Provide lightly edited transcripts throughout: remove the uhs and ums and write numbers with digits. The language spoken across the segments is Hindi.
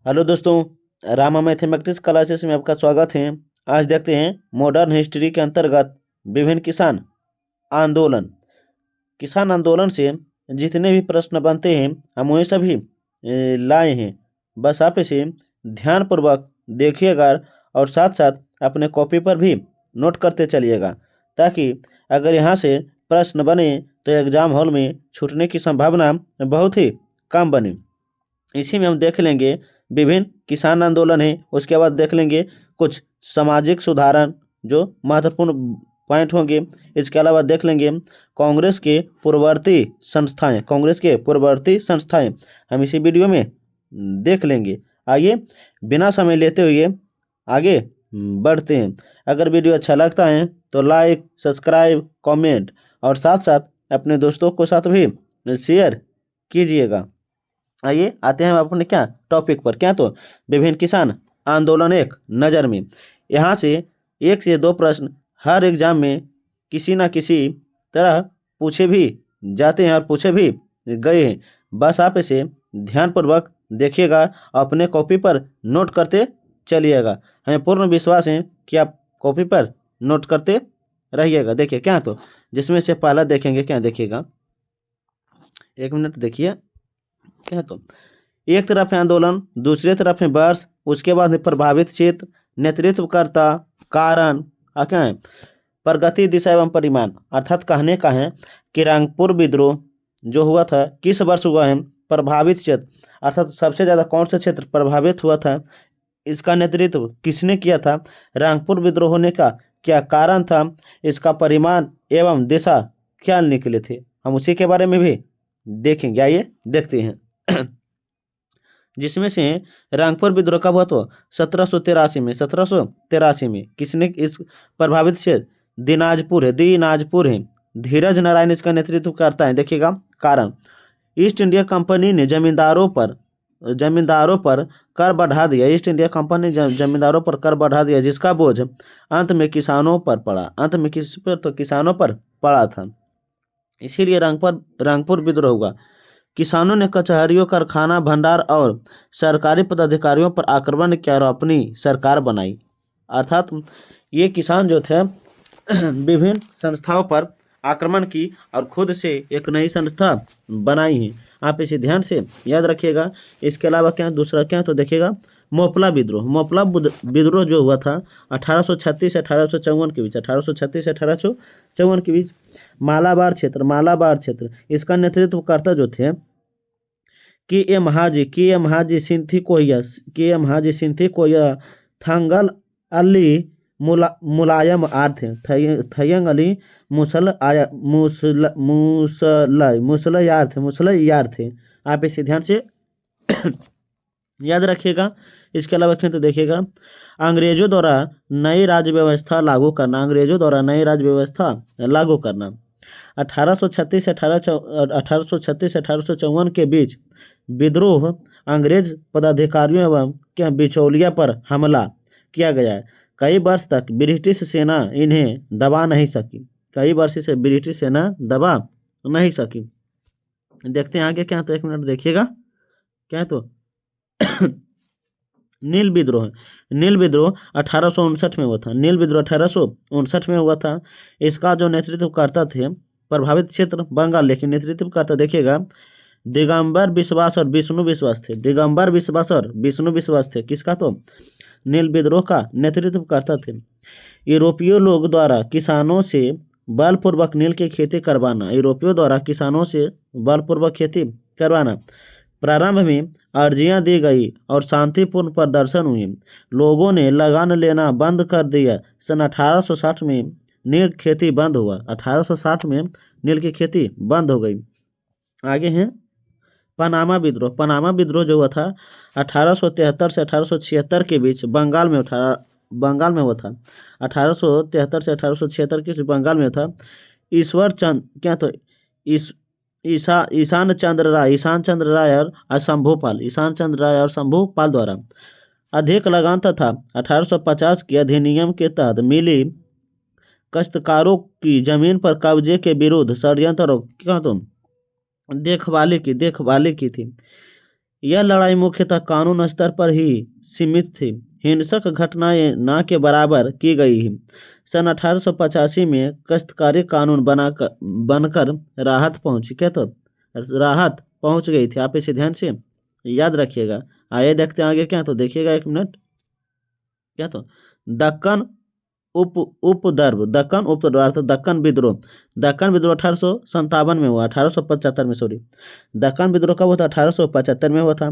हेलो दोस्तों, रामा मैथमेटिक्स क्लासेस में आपका स्वागत है। आज देखते हैं मॉडर्न हिस्ट्री के अंतर्गत विभिन्न आंदोलन किसान आंदोलन से जितने भी प्रश्न बनते हैं हम वही सभी लाए हैं। बस आप इसे ध्यानपूर्वक देखिएगा और साथ साथ अपने कॉपी पर भी नोट करते चलिएगा, ताकि अगर यहाँ से प्रश्न बने तो एग्जाम हॉल में छूटने की संभावना बहुत ही कम बने। इसी में हम देख लेंगे विभिन्न किसान आंदोलन है, उसके बाद देख लेंगे कुछ सामाजिक सुधारण जो महत्वपूर्ण पॉइंट होंगे। इसके अलावा देख लेंगे कांग्रेस के पूर्ववर्ती संस्थाएं हम इसी वीडियो में देख लेंगे। आइए बिना समय लेते हुए आगे बढ़ते हैं। अगर वीडियो अच्छा लगता है तो लाइक, सब्सक्राइब, कमेंट और साथ साथ अपने दोस्तों को साथ भी शेयर कीजिएगा। आइए आते हैं अपने क्या टॉपिक पर। क्या तो विभिन्न किसान आंदोलन एक नज़र में। यहाँ से 1 से 2 प्रश्न हर एग्जाम में किसी न किसी तरह पूछे भी जाते हैं और पूछे भी गए हैं। बस आप इसे ध्यानपूर्वक देखिएगा, अपने कॉपी पर नोट करते चलिएगा। हमें पूर्ण विश्वास है कि आप कॉपी पर नोट करते रहिएगा। देखिए क्या तो जिसमें से पहला देखेंगे, क्या देखिएगा, 1 मिनट देखिए। क्या तो एक तरफ है आंदोलन, दूसरी तरफ है वर्ष, उसके बाद है प्रभावित क्षेत्र, नेतृत्वकर्ता, कारण, क्या है, प्रगति, दिशा एवं परिमाण। अर्थात कहने का है कि रंगपुर विद्रोह जो हुआ था किस वर्ष हुआ है, प्रभावित क्षेत्र अर्थात सबसे ज़्यादा कौन सा क्षेत्र प्रभावित हुआ था, इसका नेतृत्व किसने किया था, रंगपुर विद्रोह होने का क्या कारण था, इसका परिमाण एवं दिशा क्या निकले थे, हम उसी के बारे में भी देखेंगे। आइए देखते हैं। जिसमें से रंगपुर विद्रोह कब हुआ तो 1783 में किसने इस प्रभावित क्षेत्र दिनाजपुर है। धीरज नारायण इसका नेतृत्व करता है। देखिएगा कारण, ईस्ट इंडिया कंपनी ने जमींदारों पर कर बढ़ा दिया। ईस्ट इंडिया कंपनी ने जमींदारों पर कर बढ़ा दिया, जिसका बोझ अंत में किसानों पर पड़ा। अंत में किस पर तो किसानों पर पड़ा था, इसीलिए रंगपुर विद्रोह हुआ। किसानों ने कचहरियों, कारखाना, भंडार और सरकारी पदाधिकारियों पर आक्रमण किया और अपनी सरकार बनाई। अर्थात ये किसान जो थे विभिन्न संस्थाओं पर आक्रमण की और खुद से एक नई संस्था बनाई है। आप इसे ध्यान से याद रखिएगा। इसके अलावा क्या दूसरा क्या तो देखिएगा मोपला विद्रोह जो हुआ था 1836 से 1854 के बीच। 1836 से 1854 के बीच मालाबार क्षेत्र इसका नेतृत्व करता जो थे के एम हाजी सिंथी कोया थंगल अली मुलायम आर थे। थयंग अली मुसलयार थे। आप इसे ध्यान से याद रखिएगा। इसके अलावा क्यों तो देखिएगा अंग्रेजों द्वारा नई राज्य व्यवस्था लागू करना। 1836 से 1854 के बीच विद्रोह अंग्रेज पदाधिकारियों एवं क्या बिचौलिया पर हमला किया गया। कई वर्ष तक ब्रिटिश सेना इन्हें दबा नहीं सकी। देखते हैं आगे क्या तो 1 मिनट देखिएगा। क्या तो नील विद्रोह 1859 में हुआ था। नील विद्रोह 1859 में हुआ था। इसका जो नेतृत्व करता थे प्रभावित क्षेत्र बंगाल, लेकिन नेतृत्व करता देखिएगा दिगंबर विश्वास और विष्णु विश्वास थे। किसका तो नील विद्रोह का नेतृत्व करता थे। यूरोपीय लोग द्वारा किसानों से बलपूर्वक नील की खेती करवाना। प्रारंभ में अर्जियां दी गई और शांतिपूर्ण प्रदर्शन हुए। लोगों ने लगान लेना बंद कर दिया। सन 1860 में नील खेती बंद हुआ। 1860 में नील की खेती बंद हो गई। आगे हैं पनामा विद्रोह जो हुआ था 1873 से 1876 के बीच बंगाल में हुआ था। 1873 से 1876 के बीच बंगाल में था। ईश्वर चंद क्या तो ईशान चंद्र राय और शंभू पाल द्वारा अधिक लगान तथा 1850 के अधिनियम के तहत मिली काश्तकारों की जमीन पर कब्जे के विरुद्ध षड्यंत्र क्या तो देखभाली की थी। यह लड़ाई मुख्यतः कानून स्तर पर ही सीमित थी, हिंसक घटनाएं ना के बराबर की गई ही। सन 1885 में काश्तकारी कानून बनकर राहत पहुंची, क्या तो राहत पहुंच गई थी। आप इसे ध्यान से याद रखिएगा। आइए देखते हैं आगे, क्या तो देखिएगा 1 मिनट। क्या तो दक्कन उपद्रव, दक्कन उपद्रव अर्थात दक्कन विद्रोह। दक्कन विद्रोह 1857 में हुआ, 1875 में, सॉरी। दक्कन विद्रोह कब हुआ था? 1875 में हुआ था।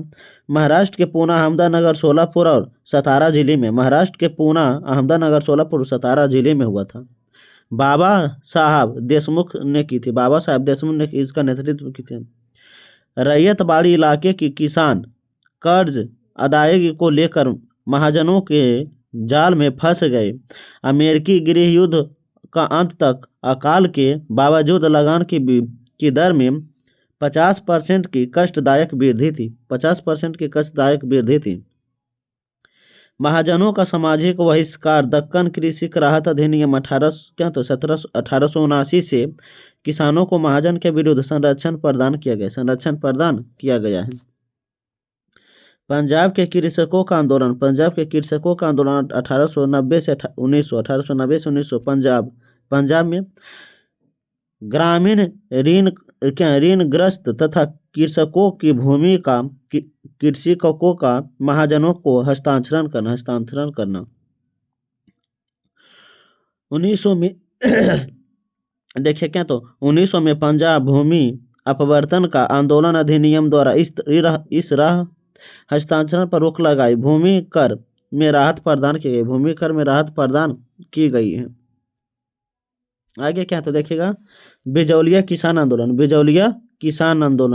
महाराष्ट्र के पूना, अहमदनगर, सोलापुर और सतारा जिले में, महाराष्ट्र के पूना, अहमदनगर, सोलापुर और सतारा जिले में हुआ था। बाबा साहब देशमुख ने की थी, बाबा साहब देशमुख ने इसका नेतृत्व की थी। रैयतबाड़ी इलाके की किसान कर्ज अदायगी को लेकर महाजनों के जाल में फंस गए। अमेरिकी गृह युद्ध का अंत तक अकाल के बावजूद लगान की दर में 50% की कष्टदायक वृद्धि थी, 50% की कष्टदायक वृद्धि थी। महाजनों का सामाजिक बहिष्कार, दक्कन कृषि राहत अधिनियम 1879 से किसानों को महाजन के विरुद्ध संरक्षण प्रदान किया गया है। पंजाब के कृषकों का आंदोलन, पंजाब के कृषकों का आंदोलन 1890 से 1900 पंजाब में ग्रामीण ऋणग्रस्त तथा कृषकों की भूमि का कृषकों का महाजनों को हस्तांतरण करना 1900 में देखिए, क्या तो 1900 में पंजाब भूमि अपवर्तन का आंदोलन अधिनियम द्वारा इस राह हस्तांतरण पर रोक लगाई। भूमि कर में राहत प्रदान की गई है। आगे क्या तो देखिएगा, बिजौलिया किसान आंदोलन,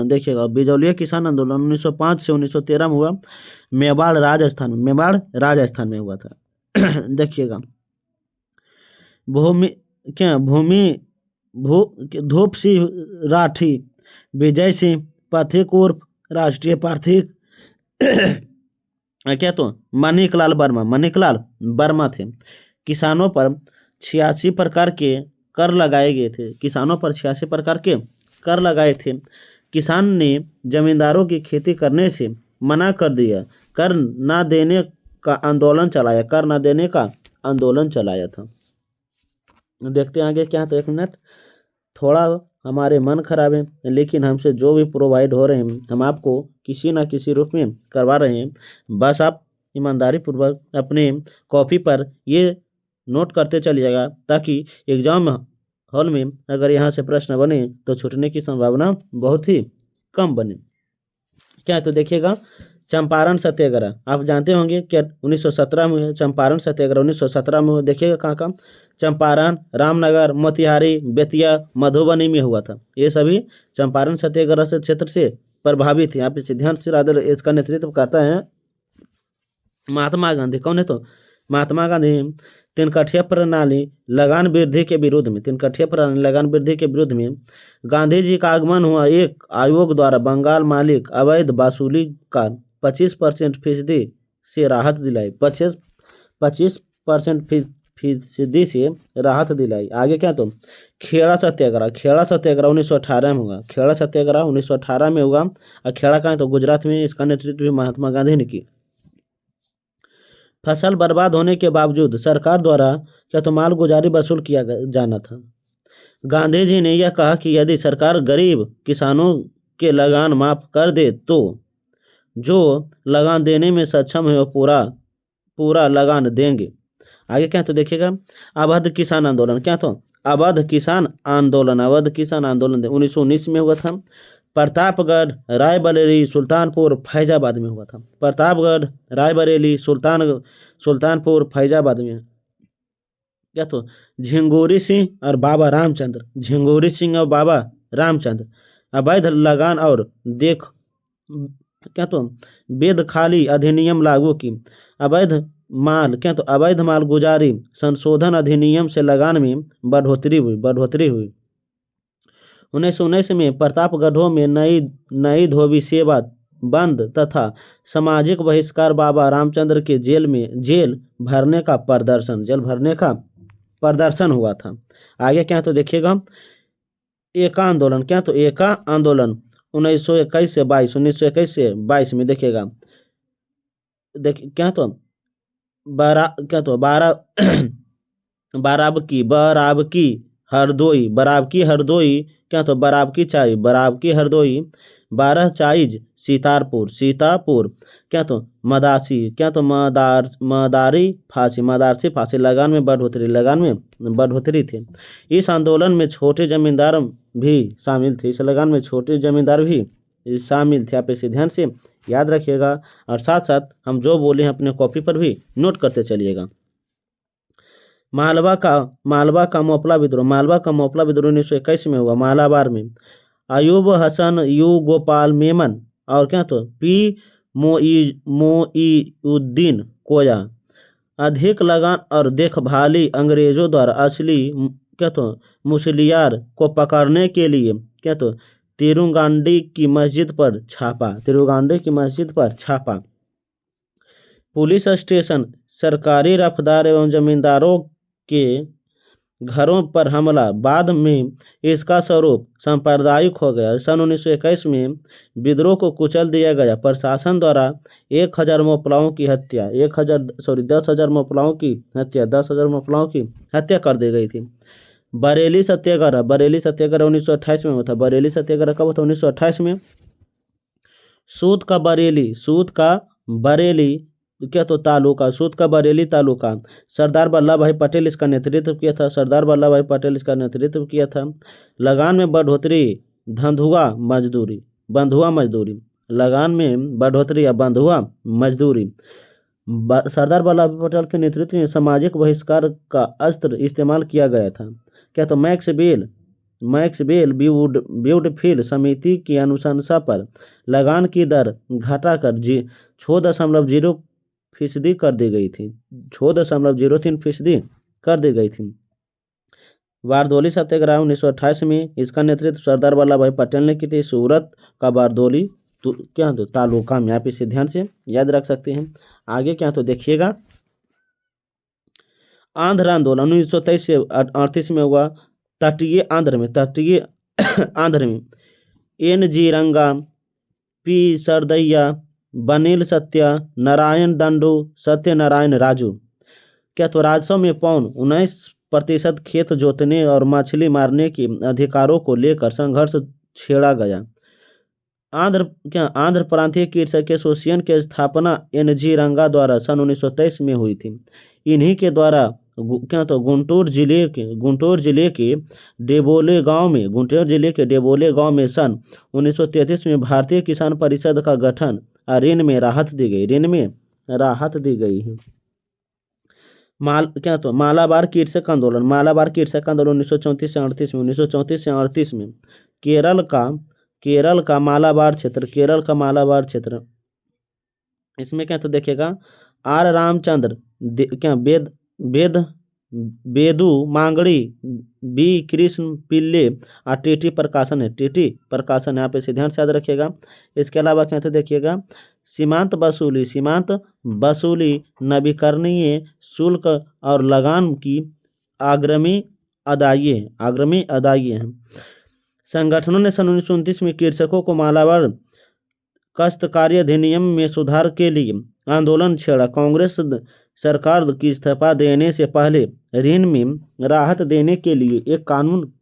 देखिएगा, बिजौलिया किसान आंदोलन 1905 से 1913 में हुआ। मेवाड़ राजस्थान में हुआ था। देखिएगा, धूप सिंह राठी, विजय सिंह पथिक उर्फ राष्ट्रीय पार्थिक क्या तो मणिकलाल वर्मा थे। किसानों पर 86 प्रकार के कर लगाए गए थे, किसान ने जमींदारों की खेती करने से मना कर दिया, कर ना देने का आंदोलन चलाया था। देखते हैं आगे, क्या तो 1 मिनट। थोड़ा हमारे मन खराब है, लेकिन हमसे जो भी प्रोवाइड हो रहे हैं हम आपको किसी ना किसी रूप में करवा रहे हैं। बस आप ईमानदारी पूर्वक अपने कॉपी पर ये नोट करते चलिएगा, ताकि एग्जाम हॉल में अगर यहाँ से प्रश्न बने तो छूटने की संभावना बहुत ही कम बने। क्या तो देखिएगा, चंपारण सत्याग्रह आप जानते होंगे कि 1917 में चंपारण सत्याग्रह 1917 में। देखिएगा कहाँ, चंपारण, रामनगर, मोतिहारी, बेतिया, मधुबनी में हुआ था। ये सभी चंपारण सत्याग्रह से क्षेत्र से प्रभावित है। आप इसे ध्यान से, इसका नेतृत्व करता है महात्मा गांधी। कौन है तो महात्मा गांधी। तीनकठिया प्रणाली लगान वृद्धि के विरोध में गांधी जी का आगमन हुआ। एक आयोग द्वारा बंगाल मालिक अवैध वसूली का 25% फीसदी से राहत दिलाई, 25% फीसदी से राहत दिलाई। आगे क्या तो खेड़ा सत्याग्रह 1918 में हुआ। खेड़ा सत्याग्रह 1918 में हुआ। और खेड़ा का है तो गुजरात में। इसका नेतृत्व भी महात्मा गांधी ने की। फसल बर्बाद होने के बावजूद सरकार द्वारा क्या तो माल गुजारी वसूल किया जाना था। गांधी जी ने यह कहा कि यदि सरकार गरीब किसानों के लगान माफ कर दे तो जो लगान देने में सक्षम है वो पूरा लगान देंगे। आगे क्या तो देखिएगा, अवध किसान आंदोलन। क्या तो अवध किसान आंदोलन 1919 में हुआ था। प्रतापगढ़, रायबरेली, सुल्तानपुर, फैजाबाद में हुआ था। प्रतापगढ़, रायबरेली, सुल्तानपुर, फैजाबाद में। क्या तो झिंगुरी सिंह और बाबा रामचंद्र अवैध लगान और वेद खाली अधिनियम लागू की। अवैध माल गुजारी संशोधन अधिनियम से लगान में बढ़ोतरी हुई। 1919 में प्रतापगढ़ों में नई धोबी सेवा बंद तथा सामाजिक बहिष्कार, बाबा रामचंद्र के जेल भरने का प्रदर्शन हुआ था। आगे क्या तो देखिएगा, एका आंदोलन। क्या तो एका आंदोलन 1921 से 22, 1921 से 22 में देखिएगा, देखिए क्या तो बारह बराबकी हरदोई, क्या तो बराबकी हरदोई, 12 चाइज सीतापुर, क्या तो मदासी, क्या तो मदारसी फांसी, लगान में बढ़ोतरी थी। इस आंदोलन में छोटे जमींदार भी शामिल थे, इस लगान में छोटे जमींदार भी शामिल थे। आप इसे ध्यान से याद रखिएगा और साथ साथ हम जो बोले हैं अपने कॉपी पर भी नोट करते चलिएगा। मालवा का मोपला विद्रोह 1921 में हुआ, मालाबार में। अयूब हसन, यू गोपाल मेमन और क्या तो पी मोईउद्दीन कोया, अधिक लगान और देखभाली अंग्रेजों द्वारा असली क्या तो मुसलियार को पकड़ने के लिए क्या तो तिरुगांडी की मस्जिद पर छापा। पुलिस स्टेशन, सरकारी रफ्तार एवं जमींदारों के घरों पर हमला, बाद में इसका स्वरूप सांप्रदायिक हो गया। सन 1921 में विद्रोह को कुचल दिया गया। प्रशासन द्वारा 1000 मोपलाओं की हत्या 10,000 मोपलाओं की हत्या कर दी गई थी। बरेली सत्याग्रह 1928 में हुआ था। बरेली सत्याग्रह कब था? 1928 में। सूत का बरेली क्या तो बरेली तालुका, सरदार वल्लभ भाई पटेल इसका नेतृत्व किया था। लगान में बढ़ोतरी, बंधुआ मजदूरी, लगान में बढ़ोतरी या बंधुआ मजदूरी। सरदार वल्लभ भाई पटेल के नेतृत्व में सामाजिक बहिष्कार का अस्त्र इस्तेमाल किया गया था। क्या तो मैक्स बेल ब्यूडफील्ड समिति की अनुशंसा पर लगान की दर घटाकर 6.0% कर दी गई थी। 6.03% कर दी गई थी। बारदोली सत्याग्रह 1928 में, इसका नेतृत्व सरदार वल्लभ भाई पटेल ने की थी। सूरत का बारदोली क्या तो तालुका में। आप इसे ध्यान से याद रख सकते हैं। आगे क्या तो देखिएगा, आंध्र आंदोलन 1923 से 38 में हुआ। तटीय आंध्र में NG रंगा, P सरदैया, बनील सत्यनारायण दंडू, सत्यनारायण राजू। क्या तो राजस्व में 19% खेत जोतने और मछली मारने के अधिकारों को लेकर संघर्ष छेड़ा गया। आंध्र प्रांतीय कृषक एसोसिएशन की स्थापना NG रंगा द्वारा सन 1923 में हुई थी। इन्हीं के द्वारा क्या तो गुंटूर जिले के डेबोले गांव में सन 1933 में भारतीय किसान परिषद का गठन, ऋण में राहत दी गई है। मालाबार कृषक आंदोलन 1934 से 38 में। केरल का मालाबार क्षेत्र, इसमें क्या तो देखिएगा, R रामचंद्र बेदू मांगड़ी, B कृष्ण पिल्ले और टीटी प्रकाशन है। आप इसे ध्यान से याद रखिएगा। इसके अलावा क्या तो देखिएगा, सीमांत वसूली, नवीकरणीय शुल्क और लगान की अग्रिमी अदायी हैं। संगठनों ने सन 1929 में कृषकों को मालाबार काश्तकारी अधिनियम में सुधार के लिए आंदोलन छेड़ा। कांग्रेस सरकार की इस्तीफा देने से पहले ऋण में राहत देने के लिए एक कानून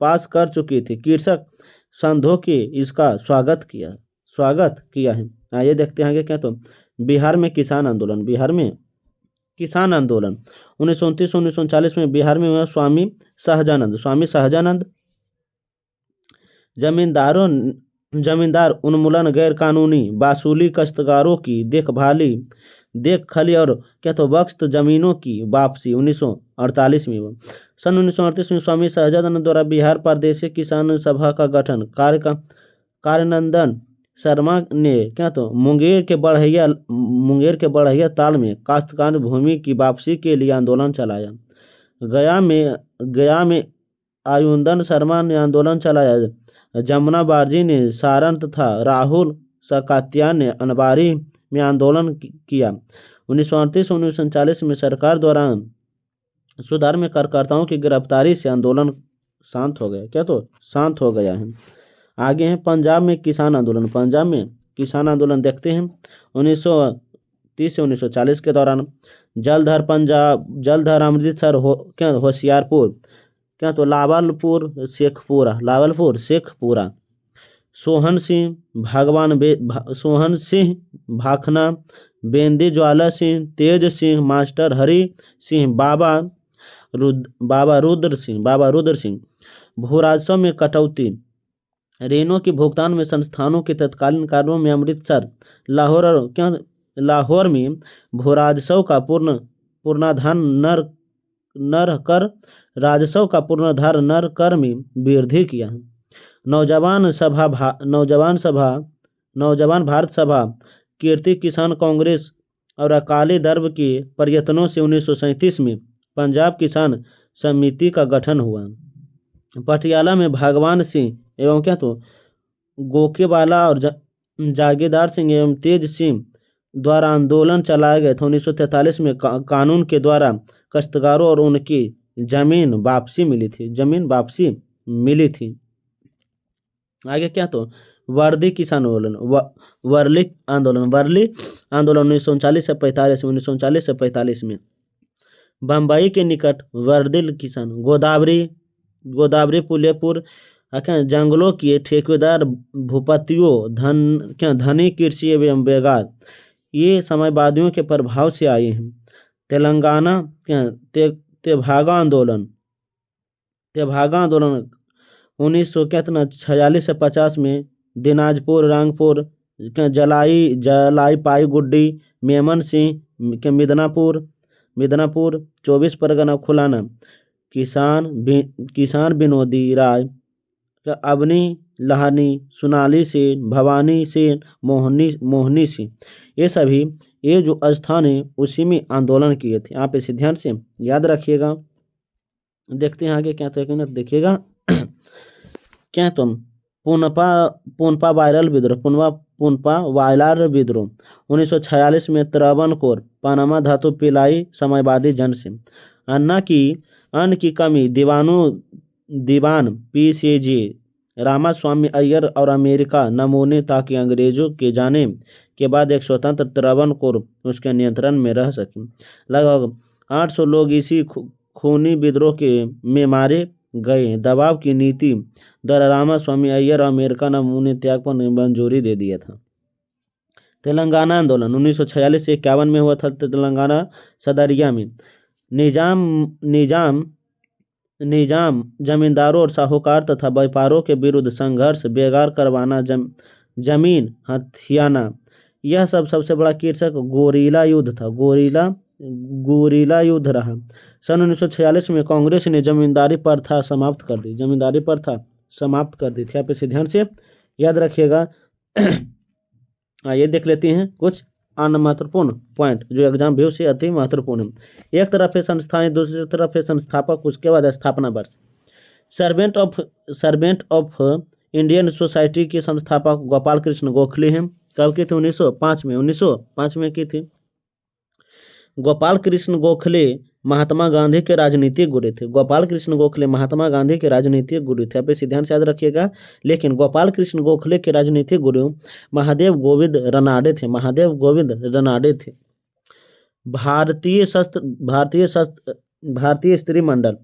पास कर चुकी थी। कृषक संघों के इसका स्वागत किया है। आइए देखते हैं आगे क्या तो बिहार में किसान आंदोलन 1929-1939 में बिहार में हुआ। स्वामी सहजानंद जमींदार उन्मूलन, गैर कानूनी वसूली, काश्तकारों की देखखली और क्या तो वक्त जमीनों की वापसी 1948 में हुआ। सन 1938 में स्वामी सहजानंद द्वारा बिहार प्रादेशिक किसान सभा का गठन, कार्यानंदन शर्मा ने क्या तो मुंगेर के बढ़ैया ताल में काश्तकार भूमि की वापसी के लिए आंदोलन चलाया। गया में आयुंदन शर्मा ने आंदोलन चलाया। जमुना बाजी ने सारण तथा राहुल सकातिया ने अनबारी में आंदोलन किया। 1938-1939 में सरकार द्वारा सुधार में कार्यकर्ताओं की गिरफ्तारी से आंदोलन शांत हो गया, क्या तो शांत हो गया है। आगे है पंजाब में किसान आंदोलन। पंजाब में किसान आंदोलन देखते हैं 1930 से 1940 के दौरान। जलंधर पंजाब, जलंधर अमृतसर हो क्या होशियारपुर, क्या तो लावलपुर शेखपुरा, लावलपुर शेखपुरा, सोहन सिंह सोहन सिंह भाखना, बेंदी ज्वाला सिंह, तेज सिंह, मास्टर हरि सिंह, बाबा रुद्र सिंह। भू राजस्व में कटौती, ऋणों के भुगतान में संस्थानों के तत्कालीन कार्यों में अमृतसर, लाहौर और क्या लाहौर में भू राजस्व का पूर्णाधार नर कर, राजस्व का पूर्णाधार नर कर में वृद्धि किया है। नौजवान भारत सभा, कीर्ति किसान कांग्रेस और अकाली दर्द के प्रयत्नों से 1937 में पंजाब किसान समिति का गठन हुआ। पटियाला में भगवान सिंह एवं क्या तो गोकेवाला और जागीरदार सिंह एवं तेज सिंह द्वारा आंदोलन चलाया गया था। 1943 में कानून के द्वारा काश्तकारों और उनकी जमीन वापसी मिली थी। आगे क्या तो वर्दी किसान आंदोलन, वर्ली आंदोलन 1939 से 45 में बम्बई के निकट वर्दी किसान, गोदावरी पुलेपुर जंगलों के ठेकेदार, भूपतियों, धनी कृषि एवं बेगार, ये समाजवादियों के प्रभाव से आए हैं। तेलंगाना तेभागा आंदोलन 1946 से 50 में दिनाजपुर, रांगपुर, जलाई पाई गुड्डी, मेमन सिंह के मिदनापुर 24 परगना खुलाना, किसान विनोदी राय, अबनी लहानी, सोनाली सेन, भवानी सेन, मोहनी सिंह, ये जो स्थान है उसी में आंदोलन किए थे। आप इसे ध्यान से याद रखिएगा। देखते हैं आगे क्या तो देखिएगा क्या तुम पुनपा वायलार विद्रोह 1946 में त्रावणकोर, पनामा धातु पिलाई, समाजवादी जन से अन्न की कमी, दीवान PCG रामास्वामी अय्यर और अमेरिका नमूने, ताकि अंग्रेजों के जाने के बाद एक स्वतंत्र त्रावणकोर उसके नियंत्रण में रह सके। लगभग 800 लोग इसी खूनी विद्रोह में मारे गए। दबाव की नीति द्वारा रामास्वामी अय्यर और अमेरिका नमूने त्याग पर मंजूरी दे दिया था। तेलंगाना आंदोलन 1946 से 51 में हुआ था। तेलंगाना सदरिया में निजाम जमींदारों और साहूकार तथा व्यापारों के विरुद्ध संघर्ष, बेगार करवाना, जमीन हथियाना, यह सबसे बड़ा कृषक गोरिल्ला युद्ध था। गोरिल्ला युद्ध रहा। सन 1946 में कांग्रेस ने जमींदारी प्रथा समाप्त कर दी थी। आप इसे ध्यान से याद रखिएगा। ये देख लेते हैं कुछ अन्य महत्वपूर्ण पॉइंट जो एग्जाम व्यू से अति महत्वपूर्ण है। एक तरफ है संस्थाएं, दूसरी तरफ है संस्थापक, उसके बाद स्थापना वर्ष। सर्वेंट ऑफ इंडियन सोसाइटी के संस्थापक गोपाल कृष्ण गोखले हैं। कब की थी? 1905 में की थी। गोपाल कृष्ण गोखले महात्मा गांधी के राजनीतिक गुरु थे। गोपाल कृष्ण गोखले महात्मा गांधी के राजनीतिक गुरु थे। आप इसे ध्यान से याद रखिएगा। लेकिन गोपाल कृष्ण गोखले के राजनीतिक गुरु महादेव गोविंद रनाडे थे। भारतीय स्त्री मंडल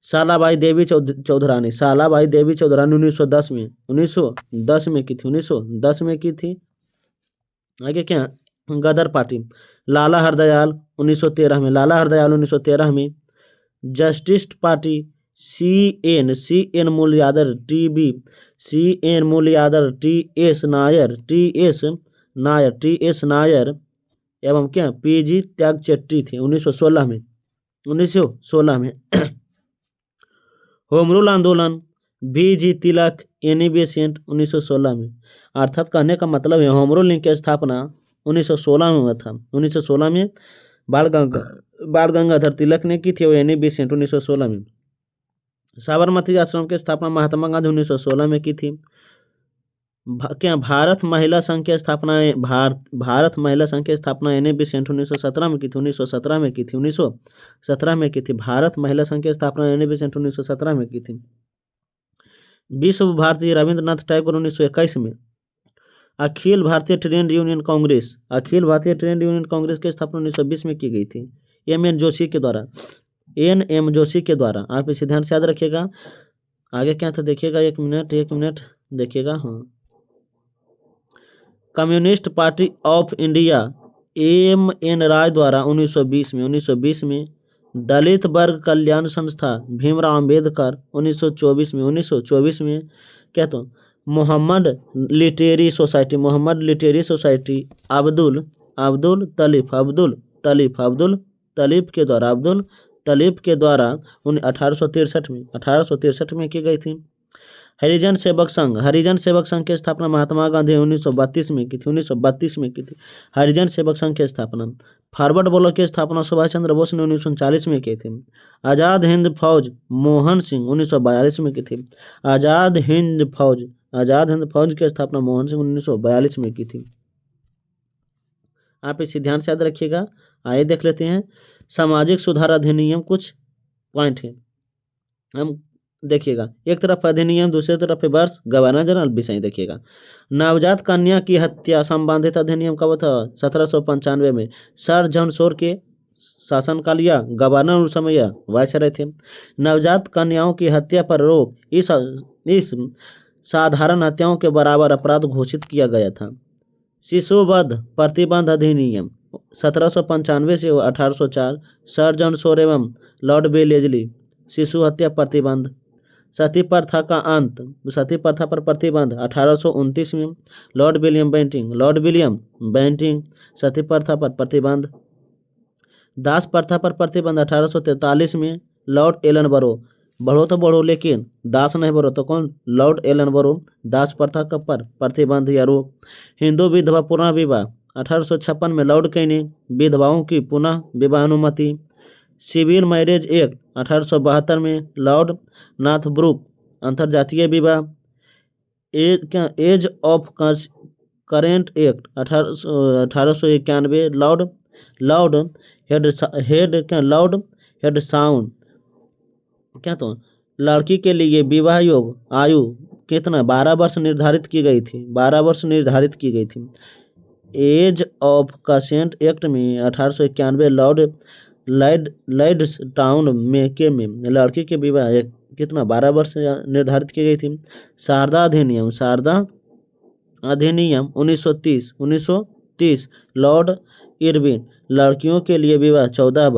सालाबाई देवी चौधरानी 1910 में की थी। आगे क्या? गदर पार्टी लाला हरदयाल 1913 में। Justice party CN मूलयादर TS Nair एवं क्या PG त्यागचेट्टी थे 1916 में। होम रूल आंदोलन BG तिलक NE बेसेंट 1916 में। अर्थात कहने का मतलब है होम रूल की स्थापना 1916 में हुआ था। 1916 में बाल गंगाधर तिलक ने की थी और NE बेसेंट 1916 में। साबरमती आश्रम की स्थापना महात्मा गांधी 1916 में की थी। क्या भारत महिला संघ की स्थापना भारत महिला संघ की स्थापना एने बेसेंट 1917 में की थी, 1917 में की थी, 1917 में की थी। भारत महिला संघ की स्थापना एने बेसेंट 1917 में की थी। विश्व भारती रविंद्रनाथ टैगोर 1921 में। Akhil Bharatiya trade union Congress, Akhil Bharatiya trade union Congress की स्थापना 1920 में की गई थी, एम जोशी के द्वारा, एम जोशी के द्वारा। आप इसे ध्यान से याद रखिएगा। आगे क्या था देखिएगा, एक मिनट देखिएगा। हाँ, communist party of India M Roy द्वारा 1920 में। दलित वर्ग कल्याण संस्था भीमराव अंबेडकर 1924 में। क्या तो मोहम्मद लिटरेरी सोसाइटी अब्दुल तलीफ के द्वारा 1863 में की गई थी। हरिजन सेवक संघ की स्थापना महात्मा गांधी 1932 में की थी, हरिजन सेवक संघ की स्थापना। फॉरवर्ड ब्लॉक की स्थापना सुभाष चंद्र बोस ने 1939 में की थी। आज़ाद हिंद फौज मोहन सिंह 1942 में की थी। आज़ाद हिंद फौज की स्थापना मोहन सिंह 1942 में की थी। आप इसे ध्यान से याद रखिएगा। आइए देख लेते हैं सामाजिक सुधार अधिनियम, कुछ पॉइंट है, हम देखिएगा। एक तरफ अधिनियम, दूसरी तरफ वर्ष, गवर्नर जनरल, विषय देखिएगा। नवजात कन्या की हत्या संबंधित अधिनियम कब था? 1795 में। सर जॉन शोर के शासनकाल या गवर्नर उस समय या वायसराय थे। नवजात कन्याओं की हत्या पर रोक इस साधारण हत्याओं के बराबर अपराध घोषित किया गया था। शिशुवध प्रतिबंध अधिनियम 1795 से 1804। सर जॉन शोर एवं लॉर्ड बेलेजली, शिशु हत्या प्रतिबंध। सती प्रथा पर प्रतिबंध 1829 में। लॉर्ड विलियम बेंटिंग, सती प्रथा पर प्रतिबंध। दास प्रथा पर प्रतिबंध 1843 में। लॉर्ड एलनबरो, बढ़ो तो बढ़ो लेकिन दास नहीं बढ़ो, तो कौन? लॉर्ड एलनबरो, दास प्रथा पर प्रतिबंध या रोक। हिंदू विधवा पुनः विवाह 1856 में। लॉर्ड कैनिंग, विधवाओं की पुनः विवाह अनुमति। सिविल मैरिज एक्ट 1872 में। लॉर्ड नॉर्थब्रुक, अंतरजातीय विवाह। Age of consent act 1891। Lord हेडसाउन, क्या तो लड़की के लिए विवाह योग आयु कितना? 12 वर्ष निर्धारित की गई थी। एज ऑफ कंसेंट एक्ट में 1891 लॉर्ड लैड्सटाउन में लड़की के विवाह कितना? 12 वर्ष निर्धारित की गई थी। शारदा अधिनियम 1930 लॉर्ड इरविन, लड़कियों के लिए विवाह 14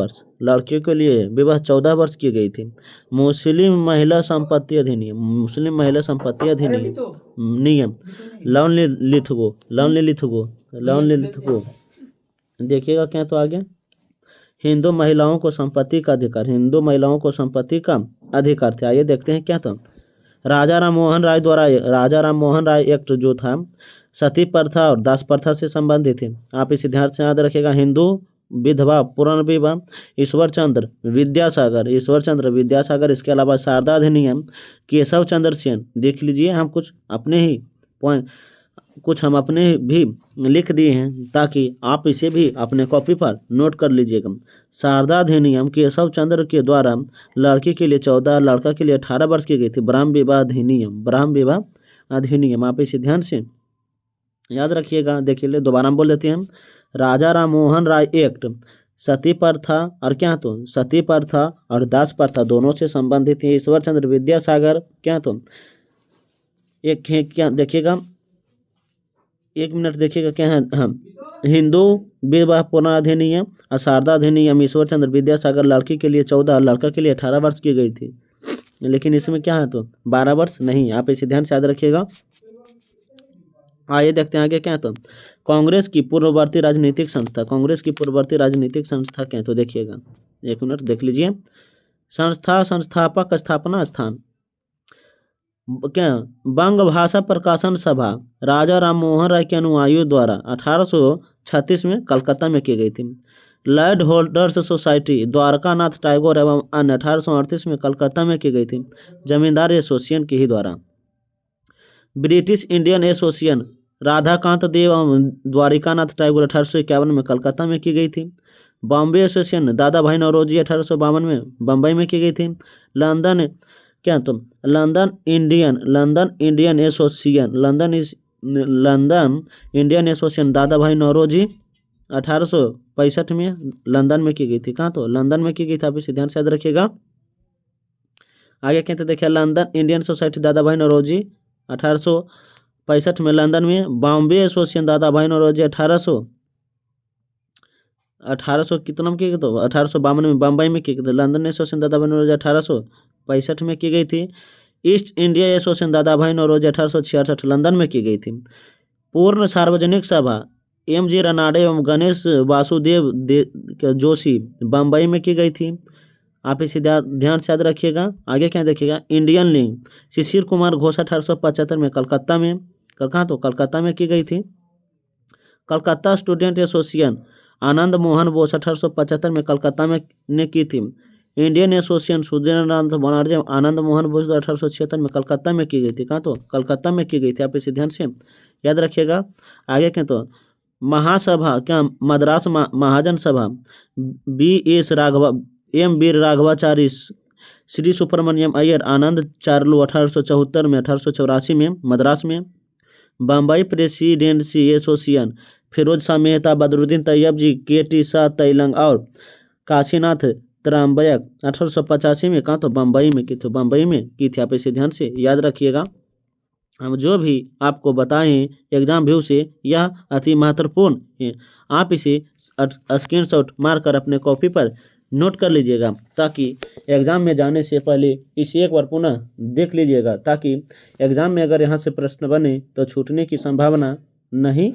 वर्ष की गई थी। मुस्लिम महिला संपत्ति अधिनियम नियम लॉन्ली लिथगो, देखिएगा क्या तो आगे। हिंदू महिलाओं को संपत्ति का अधिकार थे। आइए देखते हैं क्या था। राजा राम मोहन राय एक्ट जो था सती प्रथा और दास प्रथा से संबंधित है। आप इसे ध्यान से याद रखिएगा। हिंदू विधवा पुनर्विवाह, ईश्वर चंद्र विद्यासागर, इसके अलावा शारदा अधिनियम, केशव चंद्र सेन। देख लीजिए, हम कुछ अपने भी लिख दिए हैं ताकि आप इसे भी अपने कॉपी पर नोट कर लीजिएगा। शारदा अधिनियम केशव चंद्र के द्वारा लड़की के लिए 14, लड़का के लिए 18 वर्ष की गई थी। ब्राह्म विवाह अधिनियम, आप इसे ध्यान से याद रखिएगा। देखिए, दोबारा हम बोल देते हैं। राजा राम मोहन राय एक्ट सती प्रथा और क्या तो सती प्रथा और दास प्रथा दोनों से संबंधित है। ईश्वर चंद्र विद्यासागर क्या तो एक है, क्या देखिएगा, एक मिनट देखिएगा क्या है। हाँ, हिंदू विवाह पुनर्अधिनियम और शारदा अधिनियम ईश्वर चंद्र विद्यासागर, लड़की के लिए 14, लड़का के लिए 18 वर्ष की गई थी। लेकिन इसमें क्या है तो 12 वर्ष नहीं। आप इसे ध्यान से याद रखिएगा। आइए देखते हैं आगे क्या है तो कांग्रेस की पूर्ववर्ती राजनीतिक संस्था क्या है तो देखिएगा, एक मिनट देख लीजिए। संस्थापक स्थापना स्थान क्या? बंग भाषा प्रकाशन सभा राजा राम मोहन राय के अनुयायियों द्वारा 1836 में कलकत्ता में की गई थी। Land holders society Dwarkanath Tagore एवं अन्य 1838 में कलकत्ता में की गई थी, जमींदार एसोसिएशन के ही द्वारा। ब्रिटिश इंडियन एसोसिएशन राधाकांत देव एवं द्वारिकानाथ टैगोर 1851 में कलकत्ता में की गई थी। बॉम्बे एसोसिएशन दादा भाई नौरोजी 1852 में बम्बई में की गई थी। लंदन क्या तो London Indian association London Indian association दादा भाई नौरोजी 1865 में लंदन में की गई थी। कहाँ तो लंदन में की गई थी, आप इसे ध्यान से याद रखिएगा। आगे कहते देखिए लंदन इंडियन सोसाइटी दादा भाई नौरोजी 1865 में लंदन में। बॉम्बे एसोसिएशन दादा भाई नौरोजी 1800 कितना में की गई तो 1852 में बम्बई में की गई थी। लंदन एसोसिएशन दादा भाई नौरोजी 1865 में की गई थी। ईस्ट इंडिया एसोसिएशन दादा भाई नौरोजी 1866 लंदन में की गई थी। पूर्ण सार्वजनिक सभा M.G. रनाडे एवं गणेश वासुदेव जोशी बम्बई में की गई थी। आप इसे ध्यान से याद रखिएगा। आगे क्या देखिएगा इंडियन लीग शिशिर कुमार घोष 1875 में कलकत्ता में कहाँ तो कलकत्ता में की गई थी। कलकत्ता स्टूडेंट एसोसिएशन आनंद मोहन बोस 1875 में कलकत्ता में ने की थी। इंडियन एसोसिएशन सुरेंद्रनाथ बनर्जी आनंद मोहन बोस 1876 में कलकत्ता में की गई थी। कहाँ तो कलकत्ता में की गई थी, आप इसे ध्यान से याद रखिएगा। आगे क्या तो महासभा क्या मद्रास महाजन सभा एम वीर राघवाचारी श्री सुब्रमण्यम अय्यर आनंद चार्लू 1874 में 1884 में मद्रास में। बम्बई प्रेसिडेंसी एसोसिएशन फिरोज शाह मेहता बदरुद्दीन तैयब जी KT शाह तैलंग और काशीनाथ त्राम्बयक 1885 में कहाँ तो बम्बई में की थी, बम्बई में की थी, आप इसे ध्यान से याद रखिएगा। हम जो भी आपको बताएं एग्जाम व्यू से यह अति महत्वपूर्ण है, आप इसे स्क्रीनशॉट मारकर अपने कॉपी पर नोट कर लीजिएगा ताकि एग्ज़ाम में जाने से पहले इसे एक बार पुनः देख लीजिएगा, ताकि एग्ज़ाम में अगर यहाँ से प्रश्न बने तो छूटने की संभावना नहीं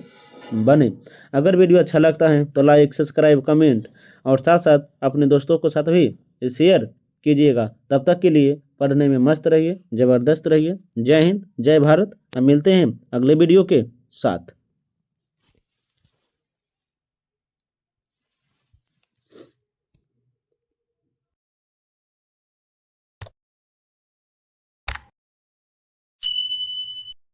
बने। अगर वीडियो अच्छा लगता है तो लाइक सब्सक्राइब कमेंट और साथ साथ अपने दोस्तों को साथ भी शेयर कीजिएगा। तब तक के लिए पढ़ने में मस्त रहिए, ज़बरदस्त रहिए। जय हिंद, जय भारत। हम मिलते हैं अगले वीडियो के साथ।